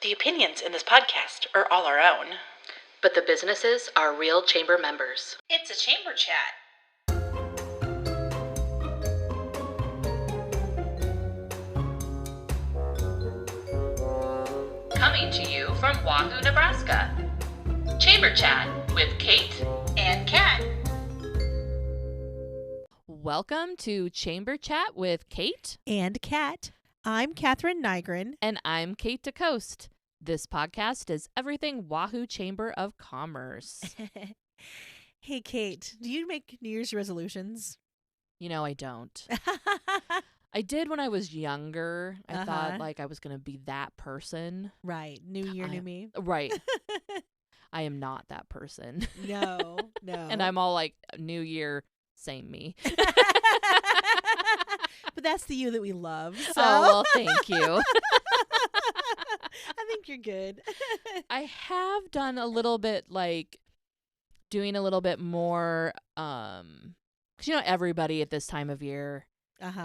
The opinions in this podcast are all our own. But the businesses are real chamber members. It's a chamber chat. Coming to you from Wahoo, Nebraska. Chamber Chat with Kate And Kat. Welcome to Chamber Chat with Kate. And Kat. I'm Catherine Nygren. And I'm Kate DeCoste. This podcast is everything Wahoo Chamber of Commerce. Hey, Kate, do you make New Year's resolutions? You know, I don't. I did when I was younger. I thought like I was going to be that person. Right. New year, new me. Right. I am not that person. No. And I'm all like, New Year, same me. But that's the you that we love. So. Oh, well, thank you. I think you're good. I have done a little bit like doing a little bit more, 'cause you know, everybody at this time of year,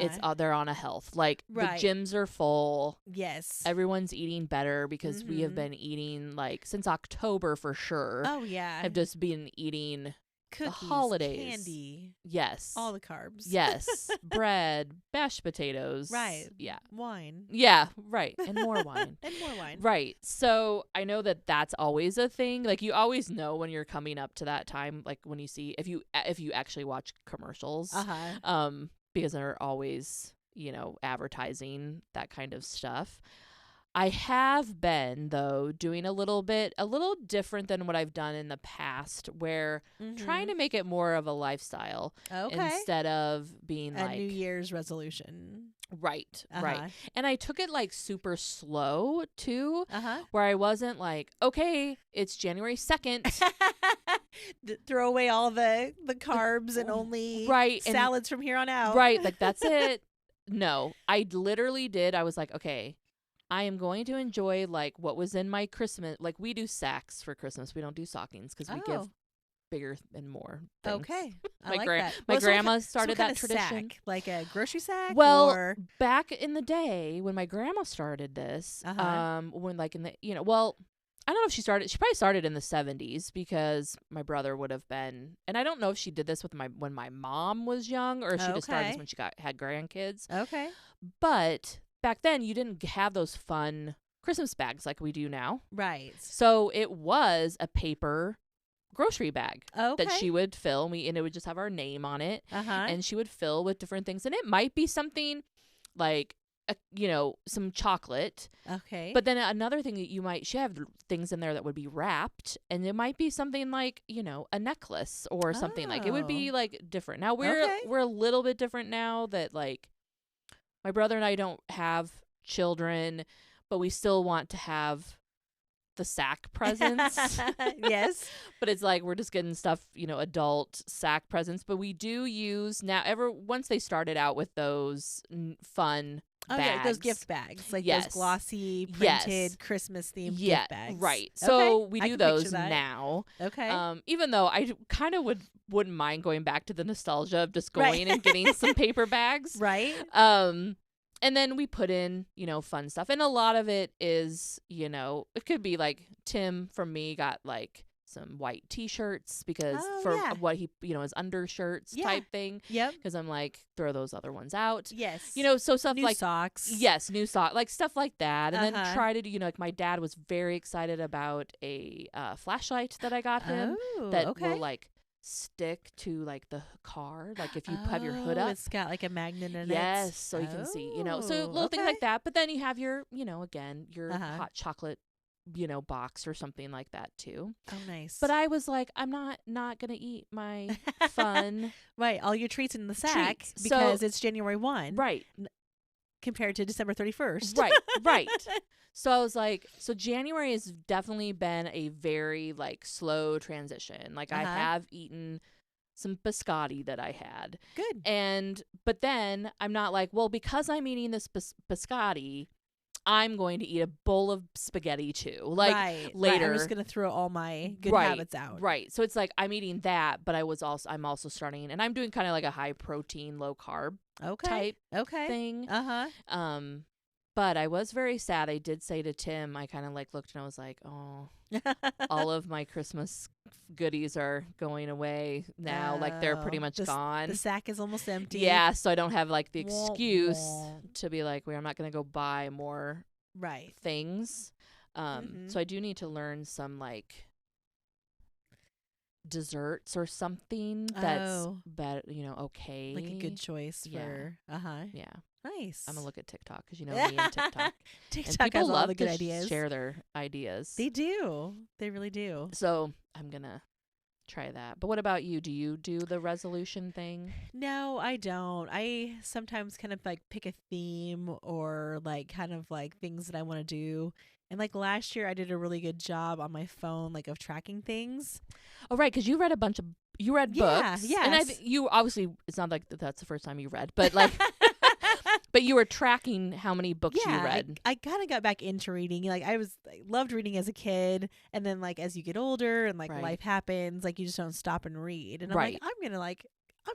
it's they're on a health. Like Right. the gyms are full. Yes. Everyone's eating better because we have been eating like since October for sure. Oh, yeah. I've just been eating Cookies, the holidays. candy, Yes. all the carbs. Yes. Bread, mashed potatoes. Right. Yeah. Wine. Yeah. Right. And more wine. And more wine. Right. So I know that that's always a thing. Like you always know when you're coming up to that time, like when you see if you actually watch commercials, because they're always, you know, advertising that kind of stuff. I have been though doing a little different than what I've done in the past, where trying to make it more of a lifestyle instead of being a like New Year's resolution. Right. And I took it like super slow too, Uh-huh. where I wasn't like, okay, it's January 2nd. Throw away all the carbs and only Right, and- salads from here on out. Right. Like that's it. No, I literally did. I was like, okay, I am going to enjoy like what was in my Christmas. Like we do sacks for Christmas. We don't do stockings because we give bigger and more things. Okay. I My like gra- that. my Well, so grandma what kind started that of tradition. Sack? Like a grocery sack? Well, or? back in the day when my grandma started this, when like in the, you know, well, I don't know if she probably started in the 70s because my brother would have been, and I don't know if she did this when my mom was young or if she just started this when she had grandkids. Okay. But back then you didn't have those fun Christmas bags like we do now. Right. So it was a paper grocery bag that she would fill, and it would just have our name on it. And she would fill with different things. And it might be something like, some chocolate. Okay. But then another thing that she have things in there that would be wrapped. And it might be something like, a necklace or something. Like it would be like different. Now we're a little bit different now that like my brother and I don't have children, but we still want to have the sack presents. Yes. But it's like we're just getting stuff, adult sack presents. But we do use now once they started out with those fun bags. Yeah, those gift bags. Like those glossy printed Christmas themed gift bags. Right. So we do those now. Okay. Even though I kind of wouldn't mind going back to the nostalgia of just going and getting some paper bags. Right. And then we put in, fun stuff. And a lot of it is, it could be like Tim from me got like some white T-shirts because what he, his undershirts type thing. Yep. Because I'm like, throw those other ones out. Yes. So stuff new like socks. Yes, new socks, like stuff like that. And then try to do, like my dad was very excited about a flashlight that I got him that will like stick to like the car, like if you have your hood up, it's got like a magnet in it. Yes, so you can see, so little things like that. But then you have your, again, your hot chocolate, box or something like that too. Oh, nice. But I was like, I'm not gonna eat my fun right, all your treats in the sack because it's January 1, right, compared to December 31st. Right. So I was like, January has definitely been a very like slow transition. Like I have eaten some biscotti that I had. Good. But then I'm not like, well, because I'm eating this biscotti, I'm going to eat a bowl of spaghetti too. Like later. I'm just going to throw all my good habits out. Right. So it's like I'm eating that, but I'm also starting, and I'm doing kind of like a high protein, low carb type thing. But I was very sad. I did say to Tim, I kind of like looked and I was like, oh, all of my Christmas goodies are going away now. Like they're pretty much gone. The sack is almost empty. Yeah, so I don't have like the excuse to be like, I'm not going to go buy more things. So I do need to learn some like desserts or something that's better, okay. Like a good choice for, Yeah. Nice. I'm going to look at TikTok because you know me and TikTok. TikTok has all the good ideas. Share their ideas. They do. They really do. So I'm going to try that. But what about you? Do you do the resolution thing? No, I don't. I sometimes kind of like pick a theme or like kind of like things that I want to do. And like last year I did a really good job on my phone, like of tracking things. Oh, right. Because you read books. Yeah. And you obviously, it's not like that's the first time you read, but like, but you were tracking how many books you read. I kind of got back into reading. Like I loved reading as a kid. And then like as you get older and like life happens, like you just don't stop and read. And I'm like, I'm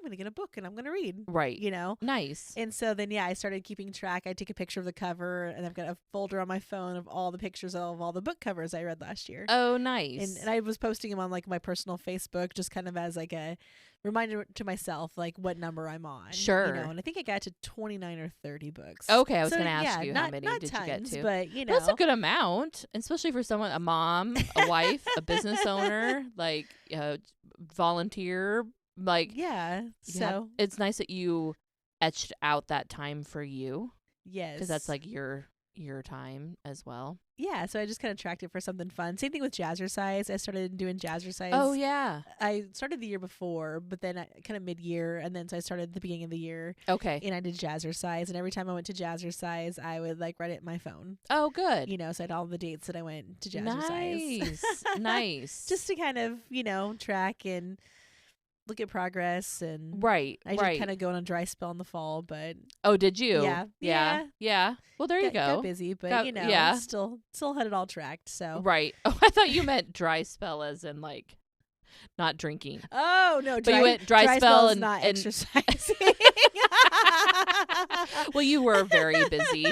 going to get a book and I'm going to read. Right. Nice. And so then, I started keeping track. I take a picture of the cover and I've got a folder on my phone of all the pictures of all the book covers I read last year. Oh, nice. And I was posting them on like my personal Facebook, just kind of as like a reminder to myself, like what number I'm on. Sure. And I think I got to 29 or 30 books. Okay. I was going to ask you how many not did tons, you get to? But that's a good amount, especially for someone, a mom, a wife, a business owner, like volunteer. Like so it's nice that you etched out that time for you. Yes, because that's like your time as well. Yeah, so I just kind of tracked it for something fun. Same thing with jazzercise. I started doing jazzercise. Oh yeah, I started the year before, but then kind of mid-year, and then so I started at the beginning of the year. Okay, and I did jazzercise, and every time I went to jazzercise, I would like write it in my phone. Oh, good. So I had all the dates that I went to jazzercise. Nice, nice. Just to kind of track and look at progress. And I did kind of go on a dry spell in the fall, but did you? Yeah. Well, there you go. Got busy, but still had it all tracked. So Oh, I thought you meant dry spell as in like not drinking. Oh no, but you went dry spell and not exercising. Well, you were very busy,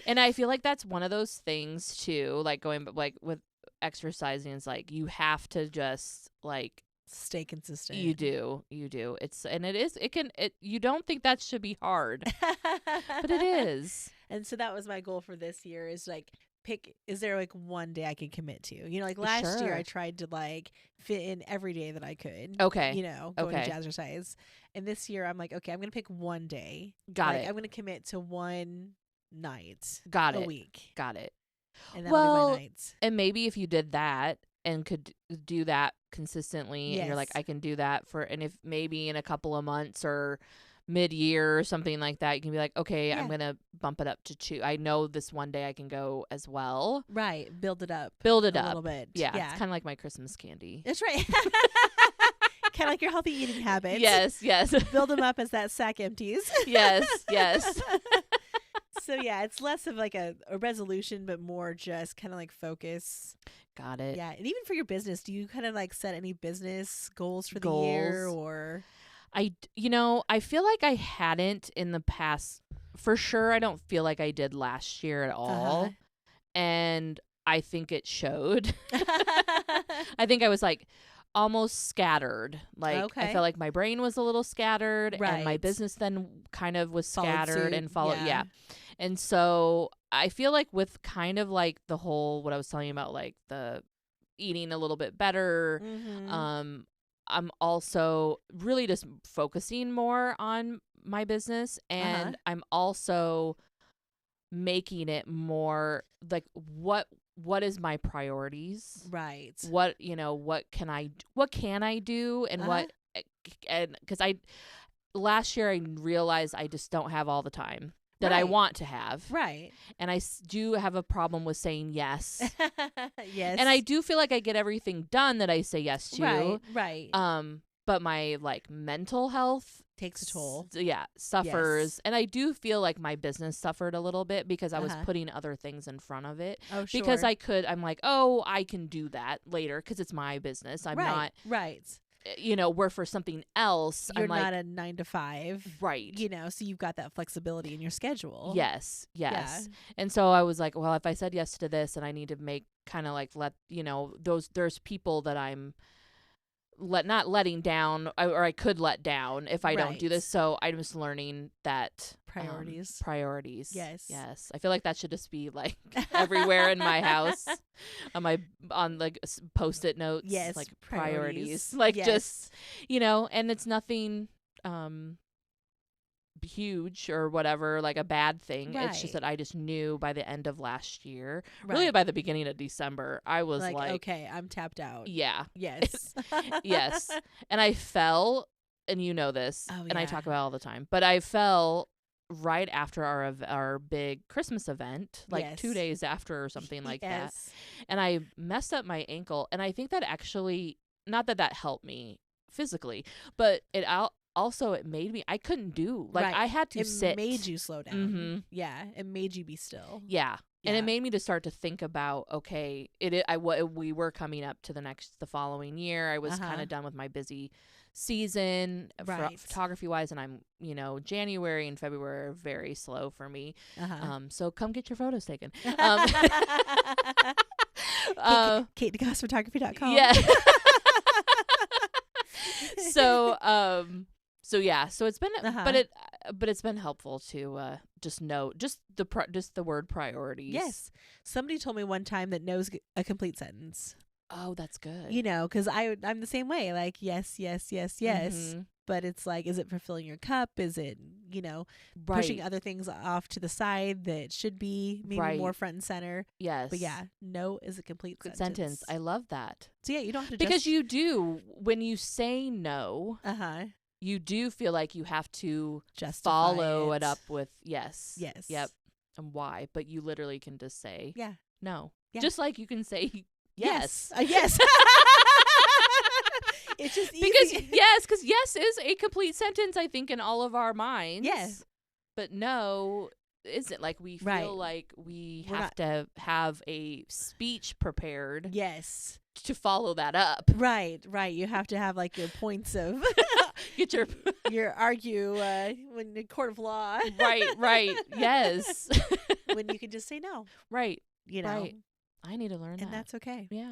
and I feel like that's one of those things too. Like going, like with exercising, it's like you have to just like stay consistent. You do. You don't think that should be hard, but it is. And so that was my goal for this year is like is there like one day I can commit to? Like last year I tried to like fit in every day that I could. Okay. Going to jazzercise. And this year I'm like, okay, I'm going to pick one day. Got it. I'm going to commit to one night. Got it. A week. Got it. And that'll be my nights. And maybe if you did that and could do that consistently and you're like, I can do that and if maybe in a couple of months or mid-year or something like that, you can be like, okay, I'm gonna bump it up to 2. I know this one day I can go as well. Right. Build it up a little bit. Yeah. It's kind of like my Christmas candy. That's right. Kind of like your healthy eating habits. Yes. Build them up as that sack empties. Yes. So it's less of like a resolution, but more just kind of like focus. Got it. Yeah. And even for your business, do you kind of like set any business goals for the year or? I feel like I hadn't in the past. For sure, I don't feel like I did last year at all. And I think it showed. I think I was like almost scattered. Like I felt like my brain was a little scattered and my business then kind of was scattered and followed. Yeah. And so I feel like with kind of like the whole, what I was telling you about, like the eating a little bit better, I'm also really just focusing more on my business, and I'm also making it more like what is my priorities, right? What can I do, and and because last year I realized I just don't have all the time that I want to have. Right. And I do have a problem with saying yes. Yes. And I do feel like I get everything done that I say yes to. Right. But my like mental health takes a toll. Suffers. And I do feel like my business suffered a little bit because I was putting other things in front of it. Oh, sure. Because I'm like, I can do that later because it's my business. I'm not. Right. were for something else, You're I'm like, not a 9 to 5. right. So you've got that flexibility in your schedule. Yes. Yeah. And so I was like, well, if I said yes to this, and I need to make kind of like there's people that I'm not letting down, or I could let down if I don't do this. So I'm just learning that priorities. Yes. I feel like that should just be like everywhere in my house, on like Post-it notes. Yes, like priorities. Like just, and it's nothing huge or whatever, like a bad thing. It's just that I just knew by the end of last year, really by the beginning of December, I was like, okay, I'm tapped out. Yeah. Yes. Yes. And I fell, and this, and I talk about it all the time, but I fell right after our big Christmas event, like 2 days after or something like that. And I messed up my ankle, and I think that actually, not that helped me physically, but it made me, I couldn't do, like, I had to sit. It made you slow down. Mm-hmm. Yeah. It made you be still. Yeah. And it made me to start to think about, okay, we were coming up to the following year. I was kind of done with my busy season photography wise, and I'm, January and February are very slow for me. So come get your photos taken. KateDeGossPhotography.com. Yeah. So yeah, so it's been, but it's been helpful to just know the word priorities. Yes, somebody told me one time that no's a complete sentence. Oh, that's good. Because I'm the same way. Like yes, yes, yes, yes. Mm-hmm. But it's like, is it fulfilling your cup? Is it pushing other things off to the side that should be maybe more front and center? Yes. But yeah, no is a complete sentence. I love that. So yeah, you don't have to because you do, when you say no. You do feel like you have to follow it up with yes. Yes. Yep. And why? But you literally can just say no. Yeah. Just like you can say yes. Yes. It's just easy. Because yes is a complete sentence, I think, in all of our minds. Yes. But no isn't. Like, we feel like we're have to have a speech prepared. Yes. To follow that up. Right. You have to have like your points of get your argue when in court of law. Right. Yes. When you can just say no. Right. Right. I need to learn that. And that's okay. Yeah.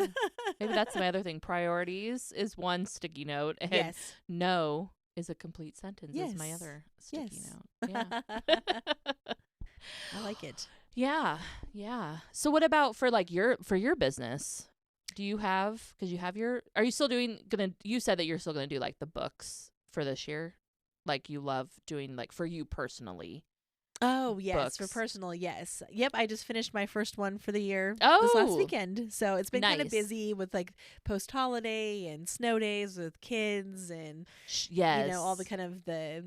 Maybe that's my other thing. Priorities is one sticky note, and no is a complete sentence is my other sticky note. Yeah. I like it. Yeah. So what about for like your business? Do you have, because you have are you still you said that you're still gonna do like the books for this year? Like, you love doing, like, for you personally. Oh, yes. Books. For personal, yes. Yep, I just finished my first one for the year this last weekend. So it's been kind of nice. busy with like post-holiday and snow days with kids and all the kind of the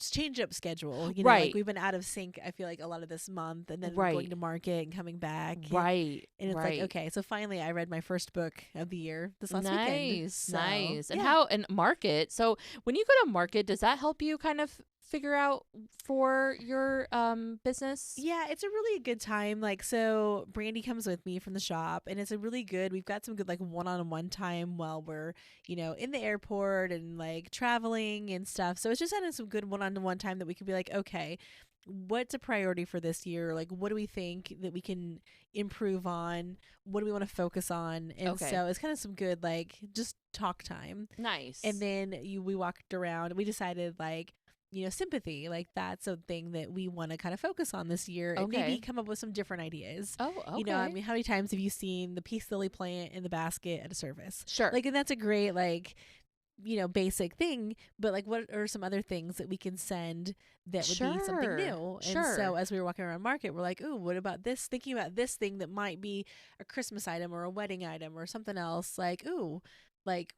change-up schedule. Like, we've been out of sync, I feel like, a lot of this month, and then going to market and coming back. Right. And it's like, okay, so finally I read my first book of the year this last weekend. Nice. And market. So when you go to market, does that help you kind of figure out for your business? Yeah, it's a really good time. Like, so Brandy comes with me from the shop, and it's we've got some good like one-on-one time while we're in the airport and like traveling and stuff. So it's just having some good one-on-one time that we can be like, okay, what's a priority for this year? Like, what do we think that we can improve on? What do we want to focus on? And so it's kind of some good like just talk time. Nice. And then we walked around and we decided like, sympathy, like that's a thing that we want to kind of focus on this year and maybe come up with some different ideas. Oh, okay. I mean, how many times have you seen the peace lily plant in the basket at a service? Sure. Like, and that's a great, like, basic thing, but like, what are some other things that we can send that would be something new? And so as we were walking around market, we're like, ooh, what about this? Thinking about this thing that might be a Christmas item or a wedding item or something else. Like, ooh, like,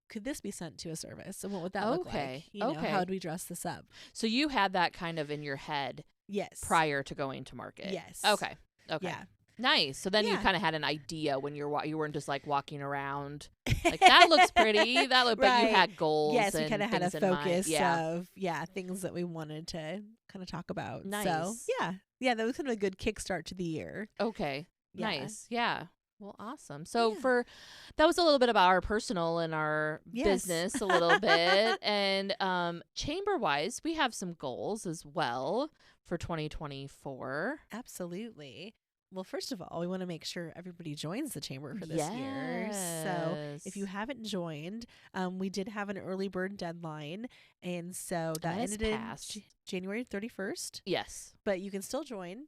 could this be sent to a service? And what would that look like? How would we dress this up? So you had that kind of in your head prior to going to market? Yes. Okay. Yeah. Nice. So then you kind of had an idea when you weren't just like walking around like, that looks pretty. But you had goals. Yes, and we kind of had a focus of things that we wanted to kind of talk about. Nice. So, yeah, that was kind of a good kickstart to the year. Okay. Yeah. Nice. Yeah. Well, awesome. So Yeah. that was a little bit about our personal and our Yes. business a little bit. And chamber wise, we have some goals as well for 2024. Absolutely. Well, first of all, we want to make sure everybody joins the chamber for this year. So if you Yes. haven't joined, we did have an early bird deadline. And so And that that has ended in passed. January 31st. Yes. But you can still join.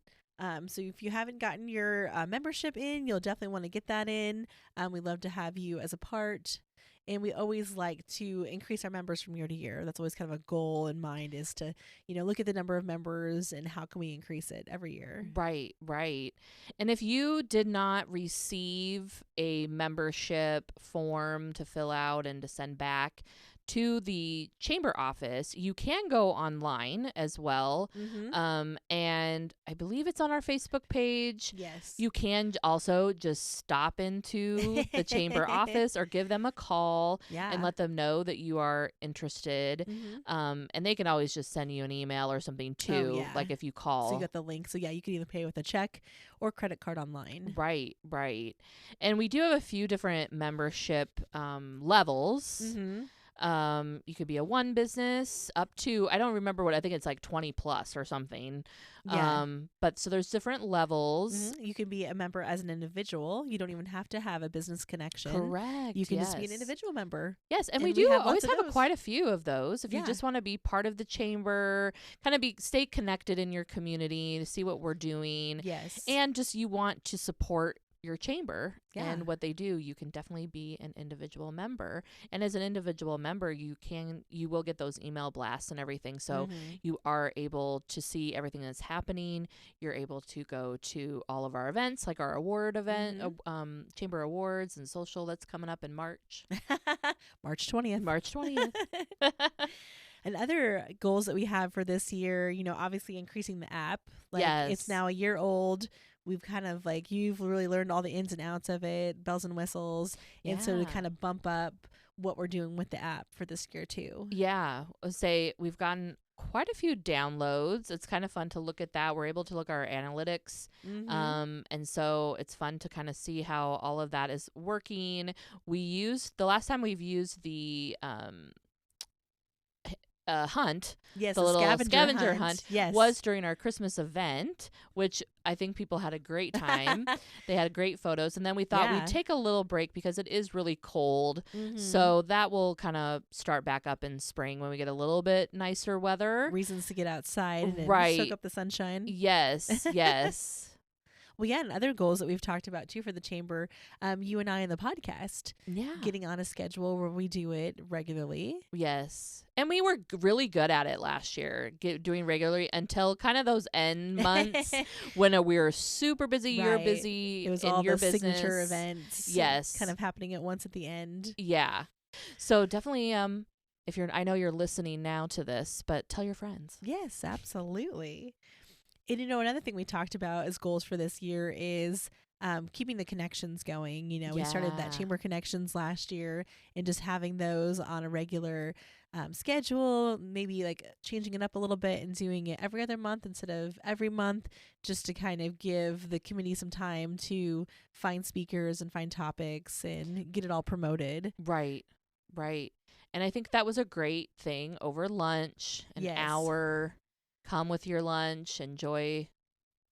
So if you haven't gotten your membership in, you'll definitely want to get that in. We'd love to have you as a part. And we always like to increase our members from year to year. That's always kind of a goal in mind, is to, look at the number of members and how can we increase it every year. Right, right. And if you did not receive a membership form to fill out and to send back to the chamber office, you can go online as well. Mm-hmm. And I believe it's on our Facebook page. Yes. You can also just stop into the chamber office or give them a call Yeah. and let them know that you are interested. Mm-hmm. And they can always just send you an email or something too, yeah. like if you call. So you got the link. So yeah, you can either pay with a check or credit card online. Right, right. And we do have a few different membership levels. Mm-hmm. You could be a one business up to, I don't remember what, I think it's like 20 plus or something. Yeah. But so there's different levels. Mm-hmm. You can be a member as an individual. You don't even have to have a business connection. Correct. You can just be an yes. individual member. Yes, and And we we do have always lots of have those. quite a few of those. If you Yeah. just want to be part of the chamber, kind of stay connected in your community to see what we're doing, Yes. and just you want to support your chamber Yeah. and what they do, you can definitely be an individual member. And as an individual member, you will get those email blasts and everything. So Mhm. you are able to see everything that's happening. You're able to go to all of our events, like our award event, chamber awards and social that's coming up in March. March 20th. March 20th. And other goals that we have for this year, obviously increasing the app. Like it's Yes. now a year old. We've kind of you've really learned all the ins and outs of it, bells and whistles. And so to Yeah. kind of bump up what we're doing with the app for this year too. Yeah. I'll say we've gotten quite a few downloads. It's kind of fun to look at that. We're able to look at our analytics. Mhm. And so it's fun to kind of see how all of that is working. The last time we've used the hunt, Yes, the a little scavenger hunt. hunt, Yes. was during our Christmas event, which I think people had a great time. They had great photos. And then we thought Yeah. we'd take a little break because it is really cold. Mhm. So that will kind of start back up in spring when we get a little bit nicer weather. Reasons to get outside and soak Right. up the sunshine. Yes, yes. Well, yeah, and other goals that we've talked about too for the chamber, you and I in the podcast, Yeah. getting on a schedule where we do it regularly. Yes. And we were really good at it last year, doing regularly until kind of those end months when we were super busy, you're Right. busy It was in all your the business. signature events. Yes. Kind of happening at once at the end. Yeah. So definitely I know you're listening now to this, but tell your friends. Yes, absolutely. And another thing we talked about as goals for this year is keeping the connections going. We started that Yeah. chamber connections last year and just having those on a regular schedule, maybe like changing it up a little bit and doing it every other month instead of every month, just to kind of give the committee some time to find speakers and find topics and get it all promoted. Right. Right. And I think that was a great thing over lunch, an Yes. hour. Come with your lunch, enjoy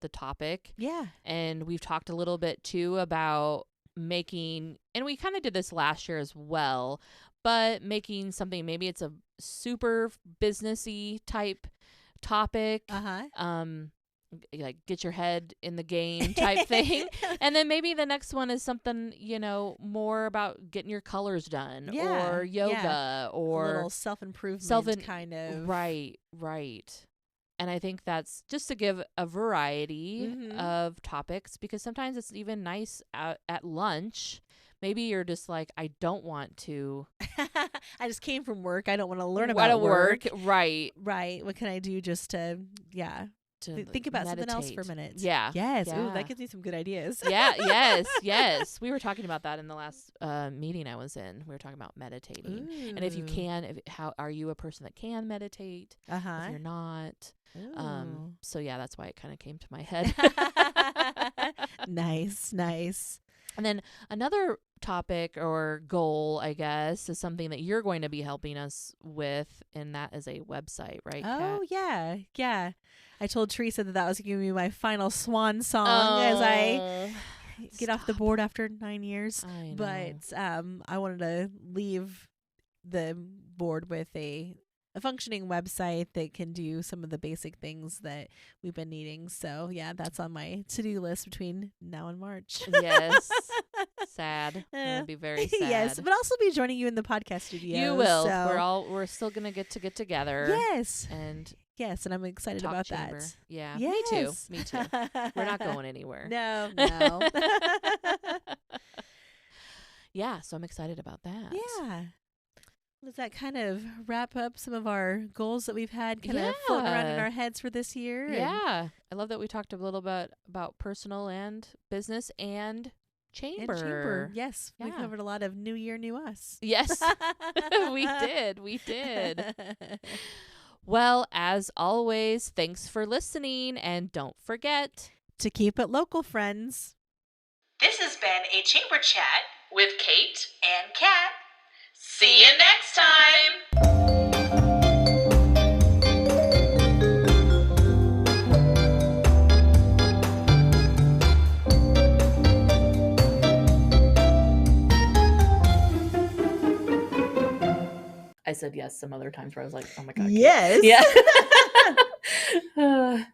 the topic. Yeah. And we've talked a little bit too about making, and we kind of did this last year as well, but making something, maybe it's a super businessy type topic. Like get your head in the game type thing. And then maybe the next one is something, more about getting your colors done or yoga or a little self-improvement kind of. Right, right. And I think that's just to give a variety of topics, because sometimes it's even nice at lunch. Maybe you're just like, I don't want to. I just came from work. I don't want to learn about What work. Right. Right. What can I do just to, To think about something else for a meditate. minute? Yeah. Yes. Yeah. Ooh, that gives me some good ideas. Yes. We were talking about that in the last meeting I was in. We were talking about meditating. And if you can, how are you a person that can meditate? If you're not. So yeah, that's why it kind of came to my head. Nice. And then another topic or goal, I guess, is something that you're going to be helping us with, and that is a website, right, Kat? Oh, yeah. I told Teresa that was going to be my final swan song as I get off the board after 9 years. I know. But I wanted to leave the board with a functioning website that can do some of the basic things that we've been needing. So yeah, that's on my to-do list between now and March. Yes. Sad. It'll be very sad. Yes, but I'll also be joining you in the podcast studio. You will. So. We're still gonna get together. Yes. And I'm excited talk about chamber. that. Yeah. Yes. Me too. We're not going anywhere. No. Yeah, so I'm excited about that. Yeah. Does that kind of wrap up some of our goals that we've had kind of floating around in our heads for this year? Yeah. I love that we talked a little bit about personal and business and chamber. Yes. We covered a lot of new year, new us. Yes. We did. Well, as always, thanks for listening, and don't forget to keep it local, friends. This has been a Chamber Chat with Kate and Kat. See you next time! I said yes some other times where I was like, oh my God. Yes. Yeah.